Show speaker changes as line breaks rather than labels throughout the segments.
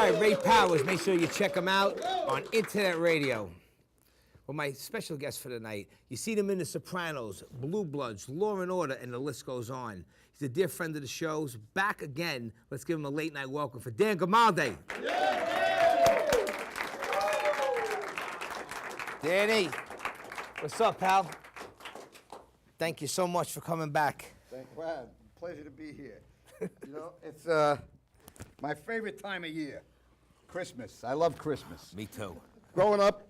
right, Ray Powers. Make sure you check him out on internet radio. Well, my special guest for tonight, you see them in The Sopranos, Blue Bloods, Law and Order, and the list goes on. He's a dear friend of the show's. Back again. Let's give him a late night welcome for Dan Grimaldi. Danny, what's up, pal? Thank you so much for coming back.
Well, pleasure to be here. You know, it's my favorite time of year, Christmas. I love Christmas.
Me too.
Growing up,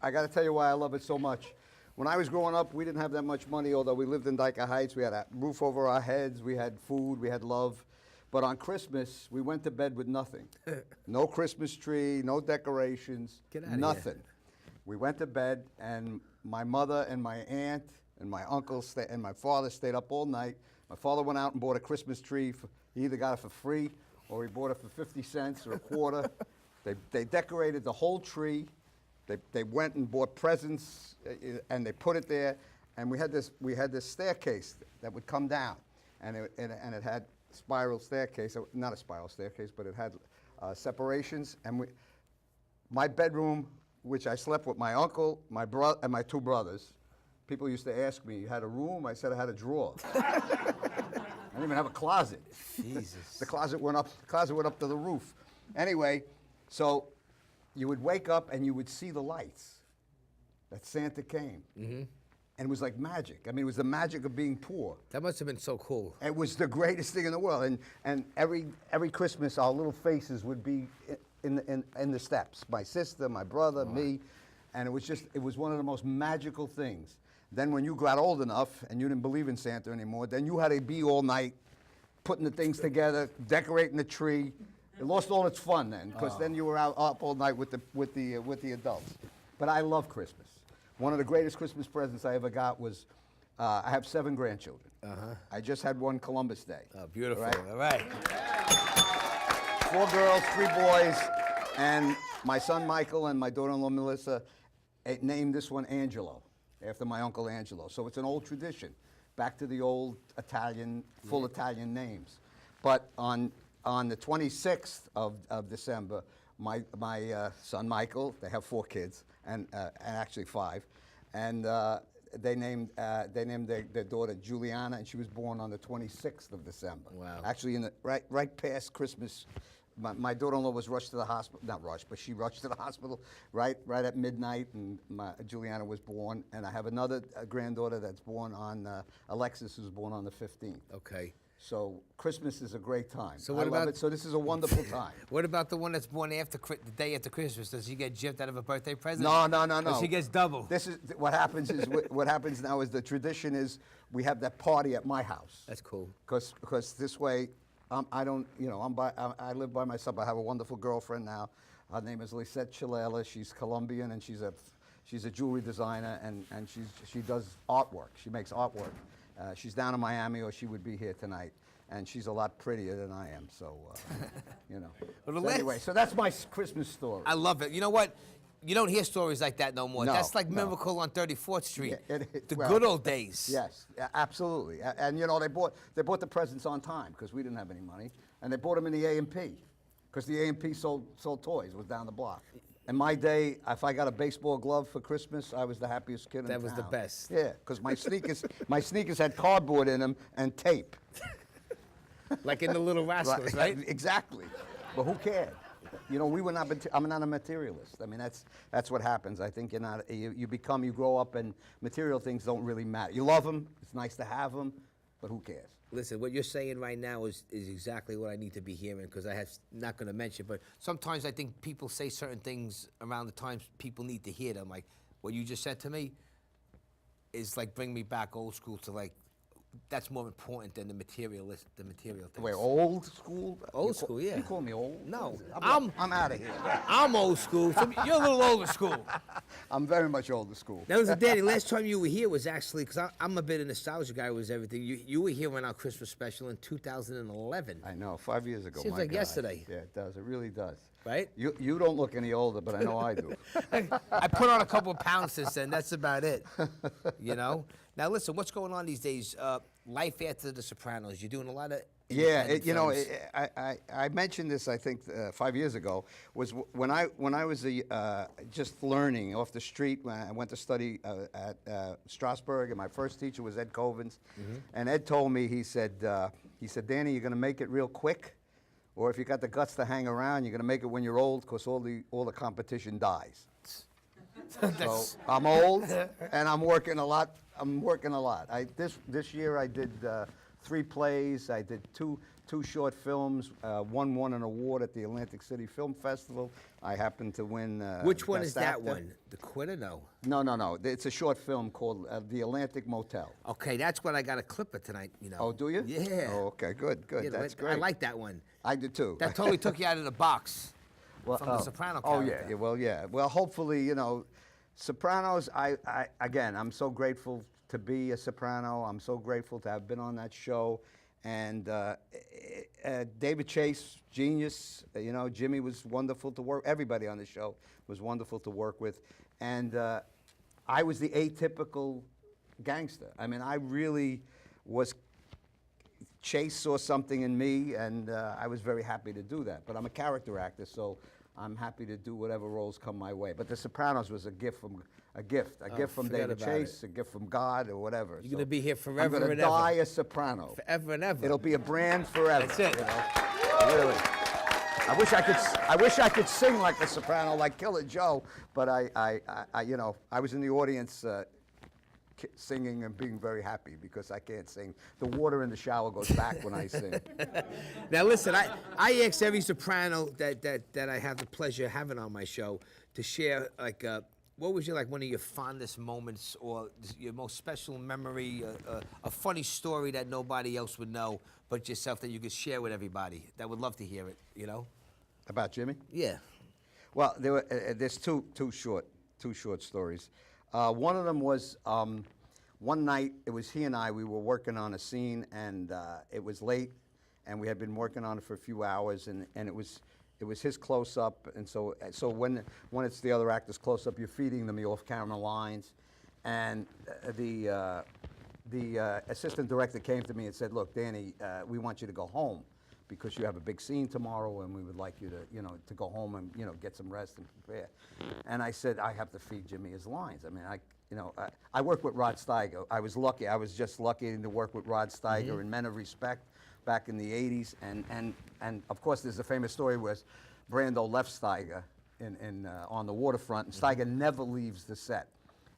I got to tell you why I love it so much. When I was growing up, we didn't have that much money, although we lived in Dyker Heights. We had a roof over our heads. We had food. We had love. But on Christmas, we went to bed with nothing. No Christmas tree, no decorations,
Get out of
nothing.
here.
We went to bed, and my mother and my aunt and my uncle and my father stayed up all night. My father went out and bought a Christmas tree. He either got it for free or he bought it for 50 cents or a quarter. They decorated the whole tree. They went and bought presents and they put it there. And we had this staircase that would come down, and it had spiral staircase. Not a spiral staircase, but it had separations. And my bedroom, which I slept with my uncle, my brother, and my two brothers. People used to ask me, you had a room? I said I had a drawer. I didn't even have a closet.
Jesus.
The closet went up to the roof. Anyway, so you would wake up and you would see the lights that Santa came. Mm-hmm. And it was like magic. I mean, it was the magic of being poor.
That must have been so cool.
It was the greatest thing in the world. And every Christmas, our little faces would be in the steps. My sister, my brother, me. And it was one of the most magical things. Then when you got old enough and you didn't believe in Santa anymore, then you had to be all night putting the things together, decorating the tree. It lost all its fun then, because then you were up all night with the adults. But I love Christmas. One of the greatest Christmas presents I ever got was, I have 7 grandchildren. I just had one Columbus Day.
Oh, beautiful.
Right?
All right.
4 girls, 3 boys, and my son Michael and my daughter-in-law Melissa named this one Angelo, after my uncle Angelo. So it's an old tradition, back to the old Italian, full Italian names. But on the 26th of December, my son Michael, they have 4 kids, and actually 5, and they named their daughter Juliana, and she was born on the 26th of December.
Wow.
Actually, in the right past Christmas. My daughter-in-law was rushed to the hospital, not rushed, but she rushed to the hospital right at midnight, and Juliana was born. And I have another granddaughter that's born on, Alexis, who's born on the 15th.
Okay.
So Christmas is a great time.
So what
I love it. So this is a wonderful time.
What about the one that's born after the day after Christmas? Does she get gypped out of a birthday present?
No.
She gets double.
This is what happens. What happens now is the tradition is we have that party at my house.
That's cool.
Because this way, I don't, I live by myself. I have a wonderful girlfriend now. Her name is Lisette Chilela. She's Colombian, and she's a jewelry designer, and she does artwork. She makes artwork. She's down in Miami, or she would be here tonight. And she's a lot prettier than I am, so,
Well,
so anyway, so that's my Christmas story.
I love it. You know what? You don't hear stories like that no more.
No,
That's like
no.
Miracle on 34th Street.
Yeah,
the
well,
good old days.
Yes, absolutely. And they bought the presents on time because we didn't have any money, and they bought them in the A&P because the A&P sold toys. It was down the block. In my day, if I got a baseball glove for Christmas, I was the happiest kid in town.
That was the best.
Yeah, because my sneakers had cardboard in them and tape.
Like in the Little Rascals, right?
Exactly. But who cared? We were not. I'm not a materialist. I mean, that's what happens. I think you're not. You grow up, and material things don't really matter. You love them. It's nice to have them, but who cares?
Listen, what you're saying right now is exactly what I need to be hearing, because I have not going to mention, but sometimes I think people say certain things around the times people need to hear them. Like what you just said to me is like bring me back old school to like. That's more important than the material things.
Wait, old school?
Old school, yeah.
You call me old?
No,
I'm out of here.
I'm old school. So you're a little older school.
I'm very much older school.
Now, listen, Danny, last time you were here was actually, because I'm a bit of a nostalgia guy with everything. You were here on our Christmas special in 2011.
I know, 5 years ago.
Seems
my
like
God.
yesterday.
Yeah, it does. It really does.
Right?
You don't look any older, but I know I do.
I put on a couple of pounds since then. That's about it. Now, listen, what's going on these days? Life after The Sopranos. You're doing a lot of
Yeah,
independent
you know,
films.
I mentioned this I think 5 years ago. Was when I was just learning off the street. When I went to study at Strasbourg, and my first teacher was Ed Covens, and Ed told me, he said, Danny, you're going to make it real quick, or if you got the guts to hang around, you're going to make it when you're old, because all the competition dies. So I'm old, and I'm working a lot. This year I did 3 plays. I did two short films. One won an award at the Atlantic City Film Festival. I happened to win.
Which one
Best
is that
Actor.
one? The Quitter? No.
No. It's a short film called The Atlantic Motel.
Okay, that's what I got a clip of tonight. You know.
Oh, do you?
Yeah.
Oh, okay, good.
Yeah,
That's
I
great.
like that one.
I did too.
That totally took you out of the box
Well,
from the Soprano
Oh
character.
yeah. Well, hopefully, you know, Sopranos. Again, I'm so grateful to be a Soprano. I'm so grateful to have been on that show. And David Chase, genius. You know, Jimmy was wonderful to work. Everybody on the show was wonderful to work with. And I was the atypical gangster. I mean, I really was. Chase saw something in me, and I was very happy to do that. But I'm a character actor, so I'm happy to do whatever roles come my way. But The Sopranos was a gift from gift from
forget
David
about
Chase, a gift from God, or whatever.
You're gonna be here
I'm
forever
gonna
and ever.
die a soprano.
Forever and ever.
It'll be a brand forever.
That's it.
You know? Really. I wish I could sing like a soprano, like Killer Joe. But you know, I was in the audience. Singing and being very happy because I can't sing. The water in the shower goes back when I sing.
Now listen, I ask every soprano that I have the pleasure of having on my show to share, like, what was one of your fondest moments or your most special memory, a funny story that nobody else would know but yourself, that you could share with everybody. That would love to hear it, you know?
About Jimmy?
Yeah.
Well, there's two short stories. One of them was one night. It was he and I. We were working on a scene, and it was late, and we had been working on it for a few hours, and it was his close up, and so when it's the other actor's close up, you're feeding them the off camera lines, and the assistant director came to me and said, "Look, Danny, we want you to go home, because you have a big scene tomorrow, and we would like you to, to go home and, get some rest and prepare." And I said, I have to feed Jimmy his lines. I mean, I worked with Rod Steiger. I was lucky. I was just lucky to work with Rod Steiger in Men of Respect back in the 80s. And of course, there's a famous story where Brando left Steiger on the waterfront, and Steiger never leaves the set.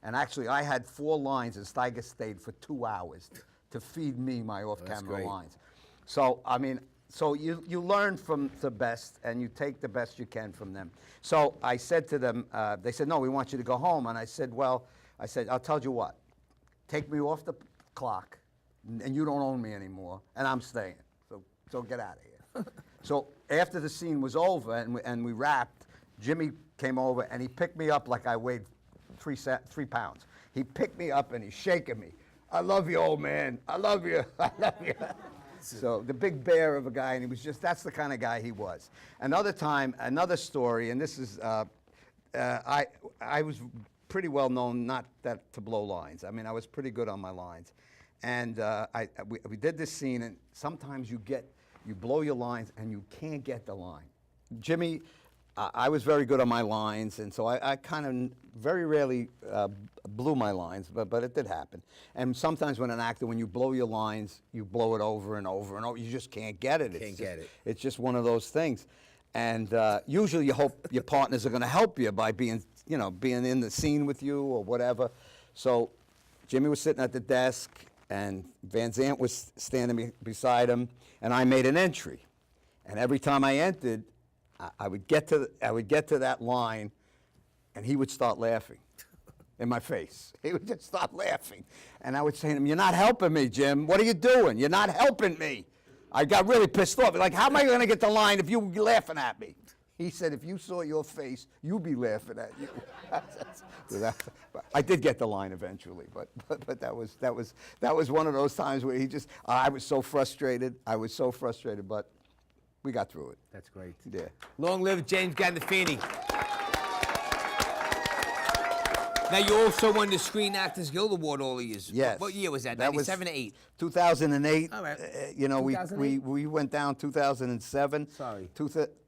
And actually, I had 4 lines, and Steiger stayed for 2 hours to feed me my off-camera lines. So, I mean, so you learn from the best, and you take the best you can from them. So I said to them, they said, "No, we want you to go home." And I said, I'll tell you what, take me off the clock, and you don't own me anymore, and I'm staying. So get out of here. So after the scene was over and we wrapped, Jimmy came over, and he picked me up like I weighed 3 pounds. He picked me up, and he's shaking me. "I love you, old man. I love you. I love you." So the big bear of a guy, and he was that's the kind of guy he was. Another time, another story, and this is, I was pretty well known not to blow lines. I mean, I was pretty good on my lines. And we did this scene, and sometimes you blow your lines and you can't get the line. Jimmy, I was very good on my lines, and so I kind of very rarely blew my lines, but it did happen. And sometimes when you blow your lines, you blow it over and over and over. You just can't get it. It's just one of those things. And usually you hope your partners are going to help you by being in the scene with you or whatever. So Jimmy was sitting at the desk, and Van Zandt was standing beside him, and I made an entry. And every time I entered, I would get to that line, and he would start laughing in my face. He would just start laughing. And I would say to him, "You're not helping me, Jim. What are you doing? You're not helping me." I got really pissed off. Like, how am I going to get the line if you're laughing at me? He said, "If you saw your face, you'd be laughing at you." I did get the line eventually, but that was one of those times where I was so frustrated. But we got through it.
That's great.
Yeah.
Long live James Gandolfini. Now, you also won the Screen Actors Guild Award all the years.
Yes.
What year was that?
That was
97 or 8?
2008.
All right.
You know, we
2008?
went down 2007.
Sorry.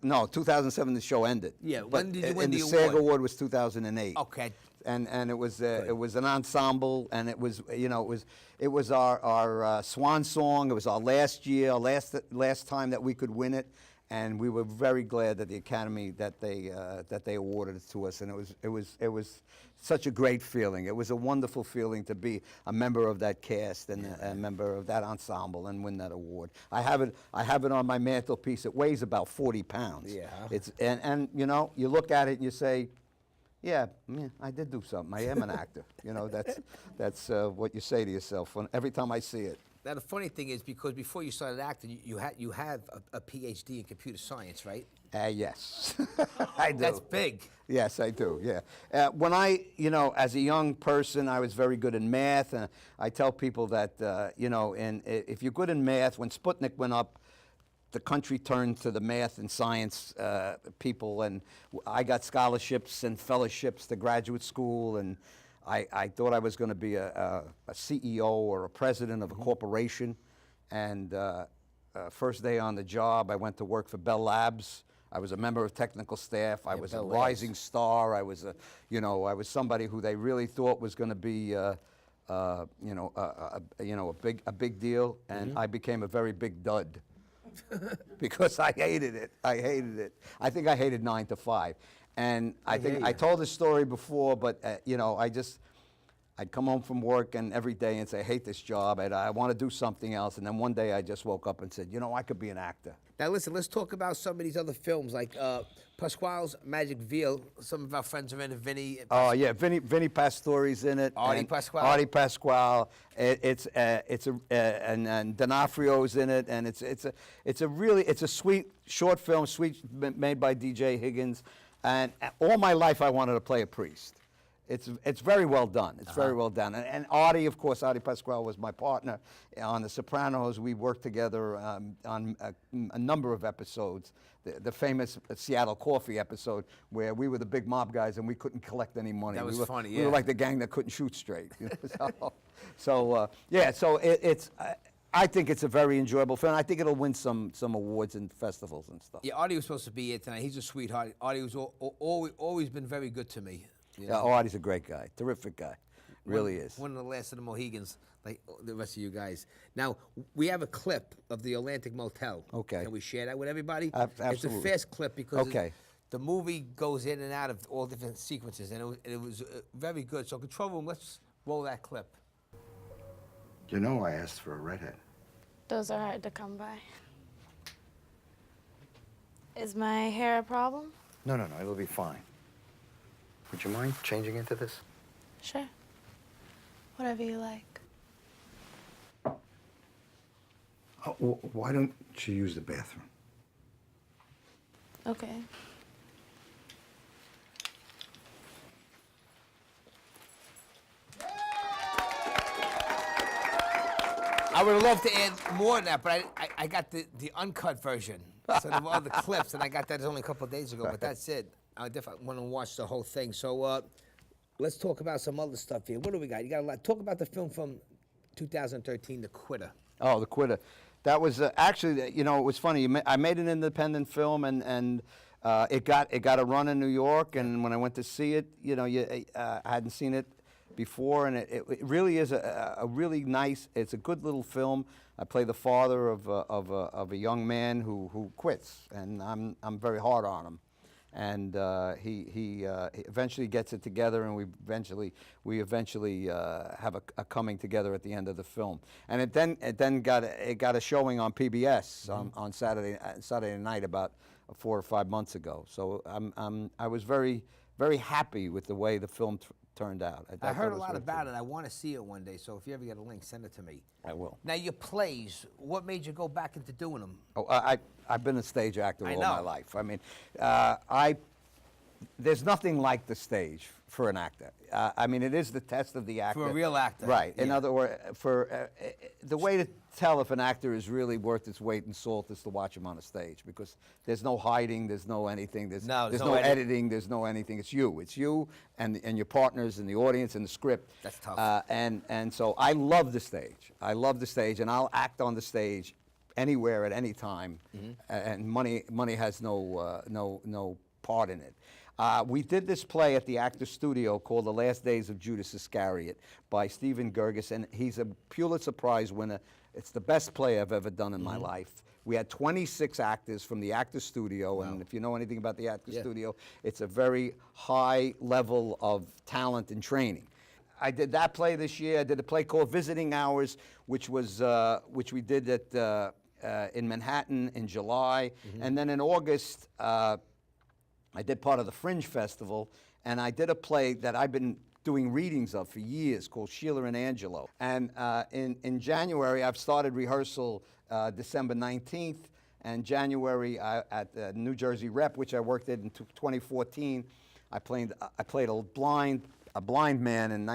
No, 2007 the show ended.
Yeah,
But,
when did you win
and
the
the SAG
award?
award was 2008.
Okay.
And it was an ensemble, and it was, you know, it was our swan song. It was our last year, last time that we could win it, and we were very glad that the Academy that they awarded it to us, and it was such a great feeling. It was a wonderful feeling to be a member of that cast and a member of that ensemble and win that award. I have it on my mantelpiece. It weighs about 40 pounds.
Yeah.
It's and you know, you look at it and you say, yeah, I did do something. I am an actor. You know, that's what you say to yourself every time I see it.
Now, the funny thing is, because before you started acting, you have a PhD in computer science, right?
Yes, I do.
That's big.
Yes, I do, yeah. When you know, as a young person, I was very good in math. And I tell people that, you know, if you're good in math, when Sputnik went up, the country turned to the math and science people, and I got scholarships and fellowships to graduate school, and I thought I was going to be a CEO or a president of a corporation. And first day on the job, I went to work for Bell Labs. I was a member of technical staff. I was a
Bell
rising star. I was I was somebody who they really thought was going to be, you know, a big deal. And I became a very big dud. Because I hated it. I hated it. I think I hated 9 to 5. And I think I told this story before, but you know, I'd come home from work and every day and say, I hate this job, and I want to do something else. And then one day I just woke up and said, you know, I could be an actor.
Now, listen, let's talk about some of these other films, like Pasquale's Magic Veal. Some of our friends are in it, Vinny.
Oh, yeah, Vinny Pastore's in it.
Artie Pasquale.
Artie Pasquale. And D'Onofrio's in it, and it's a sweet short film, made by DJ Higgins. And all my life I wanted to play a priest. It's very well done. It's very well done. And Artie, of course, Artie Pasquale was my partner on The Sopranos. We worked together on a number of episodes. The famous Seattle Coffee episode where we were the big mob guys and we couldn't collect any money.
That was funny, yeah.
We were like the gang that couldn't shoot straight. You know? So I think it's a very enjoyable film. I think it'll win some awards and festivals and stuff.
Yeah, Artie was supposed to be here tonight. He's a sweetheart. Artie was always been very good to me. You know?
Yeah, Artie's a great guy, terrific guy, really is.
One of the last of the Mohegans, like the rest of you guys. Now, we have a clip of the Atlantic Motel.
Okay.
Can we share that with everybody?
Absolutely.
It's a fast clip because
Okay.
the movie goes in and out of all different sequences, and it was very good. So, control room, let's roll that clip.
You know I asked for a redhead.
Those are hard to come by. Is my hair a problem?
No, it'll be fine. Would you mind changing into this?
Sure. Whatever you like.
Oh, why don't you use the bathroom?
Okay.
I would have loved to add more than that, but I got the uncut version. So there were other clips, and I got that only a couple of days ago, but that's it. I definitely want to watch the whole thing. So let's talk about some other stuff here. What do we got? You got a lot. Talk about the film from 2013, The Quitter.
Oh, The Quitter. That was actually, you know, it was funny. I made an independent film, and it got a run in New York. And when I went to see it, you know, I hadn't seen it before, and it really is a really nice. It's a good little film. I play the father of a young man who quits, and I'm very hard on him. And he eventually gets it together, and we eventually have a coming together at the end of the film. And it then got a showing on PBS on Saturday night about 4 or 5 months ago. So I was very happy with the way the film turned out.
I heard a lot about it. I want to see it one day. So if you ever get a link, send it to me.
I will.
Now your plays. What made you go back into doing them?
Oh, I've been a stage actor all my
know.
life. I mean, there's nothing like the stage for an actor. I mean, it is the test of the actor.
For a real actor.
Right. In
Yeah.
other words, for the way tell if an actor is really worth its weight in salt is to watch him on a stage, because there's no hiding, there's no anything, there's
No, there's
no
no
editing, there's no anything. It's you and your partners and the audience and the script.
That's tough.
And so I love the stage. I love the stage, and I'll act on the stage anywhere at any time, and money has no part in it. We did this play at the Actors Studio called The Last Days of Judas Iscariot by Stephen Gerges, and he's a Pulitzer Prize winner. It's the best play I've ever done in my life. We had 26 actors from the Actors Studio, and if you know anything about the Actors Studio, it's a very high level of talent and training. I did that play this year. I did a play called Visiting Hours, which we did in Manhattan in July, and then in August, I did part of the Fringe Festival, and I did a play that I've been doing readings of for years called Sheila and Angelo. And in January, I've started rehearsal December 19th, and January at the New Jersey Rep, which I worked at in 2014. I played a blind man in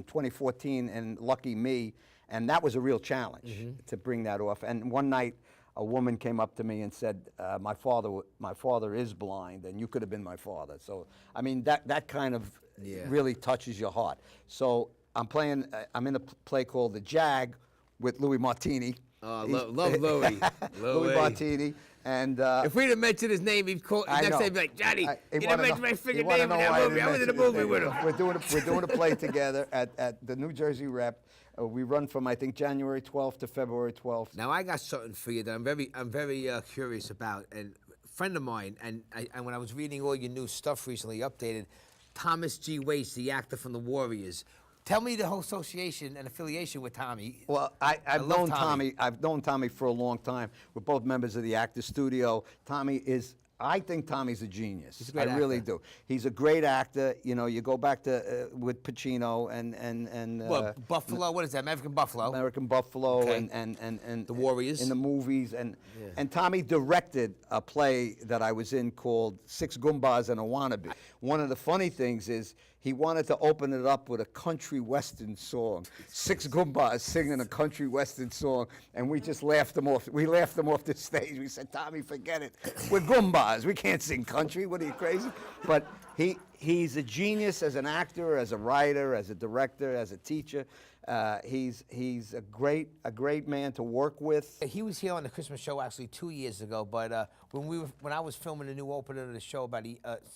2014 in Lucky Me, and that was a real challenge to bring that off. And one night, a woman came up to me and said, my father is blind, and you could have been my father. So, I mean, that kind of really touches your heart. So I'm in a play called The Jag with Louis Martini.
Oh, love Louis.
Louis Martini. And
if we'd have mentioned his name, he'd call next day he'd be like, Johnny, you didn't mention my freaking name in that movie. I was in the movie with him.
We're doing a play together at the New Jersey Rep. We run from, I think, January 12th to February 12th.
Now I got something for you that I'm very curious about. And a friend of mine, and when I was reading all your new stuff recently, updated, Thomas G. Waits, the actor from The Warriors. Tell me the whole association and affiliation with Tommy.
Well, I've known Tommy. I've known Tommy for a long time. We're both members of the Actors Studio. I think Tommy's a genius.
He's a great
I really
actor.
do. He's a great actor. You know, you go back to with Pacino and
What, Buffalo? What is that? American Buffalo?
American Buffalo
Okay.
and
The Warriors?
in the movies, and Tommy directed a play that I was in called Six Goombas and a Wannabe. One of the funny things is he wanted to open it up with a country western song. Six Goombas singing a country western song, and we just laughed them off. We laughed them off the stage. We said, Tommy, forget it. We're Goombas. We can't sing country. What are you, crazy? But he's a genius as an actor, as a writer, as a director, as a teacher. He's a great man to work with.
He was here on the Christmas show actually 2 years ago, but when I was filming the new opening of the show about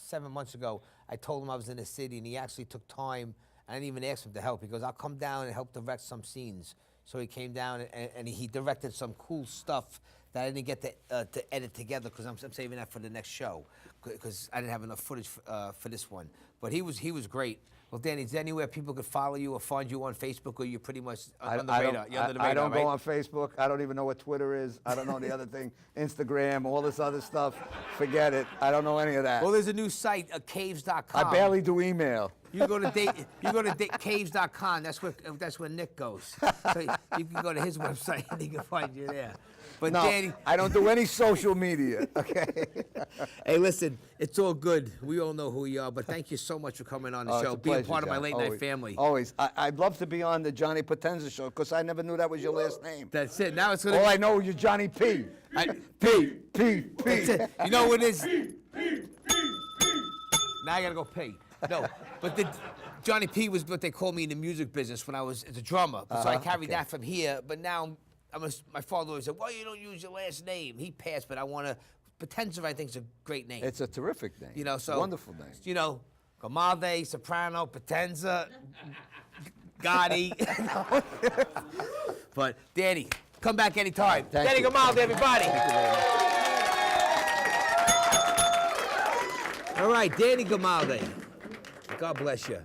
7 months ago, I told him I was in the city, and he actually took time. I didn't even ask him to help. He goes, I'll come down and help direct some scenes. So he came down and he directed some cool stuff that I didn't get to edit together because I'm saving that for the next show because I didn't have enough footage for this one. But he was great. Well, Danny, is there anywhere people could follow you or find you on Facebook, or you're pretty much on the radar? You're under the radar,
I don't
right?
go on Facebook. I don't even know what Twitter is. I don't know the other thing. Instagram, all this other stuff. Forget it. I don't know any of that.
Well, there's a new site, caves.com.
I barely do email.
You go to caves.com. That's where Nick goes. So you can go to his website and he can find you there. But
No,
Danny,
I don't do any social media. Okay.
hey, listen, it's all good. We all know who you are. But thank you so much for coming on the
Oh, it's
show,
a
being
pleasure,
part of my
John.
late
Always.
night family.
Always. I'd love to be on the Johnny Potenza show because I never knew that was your last name.
That's it. Now it's gonna.
All I know is you're Johnny P. P.
That's it. You know what it is? Now I gotta go pee. No, but Johnny P was what they called me in the music business when I was as a drummer. So I carried that from here. But now my father always said, "Well, you don't use your last name." He passed, but I want to. Potenza, I think, is a great name.
It's a terrific name.
You know, so
wonderful name.
You know, Grimaldi, Soprano, Potenza, Gotti. But Danny, come back anytime.
Thank
Danny
you.
Grimaldi, everybody.
Thank you very much.
All right, Danny Grimaldi. God bless you.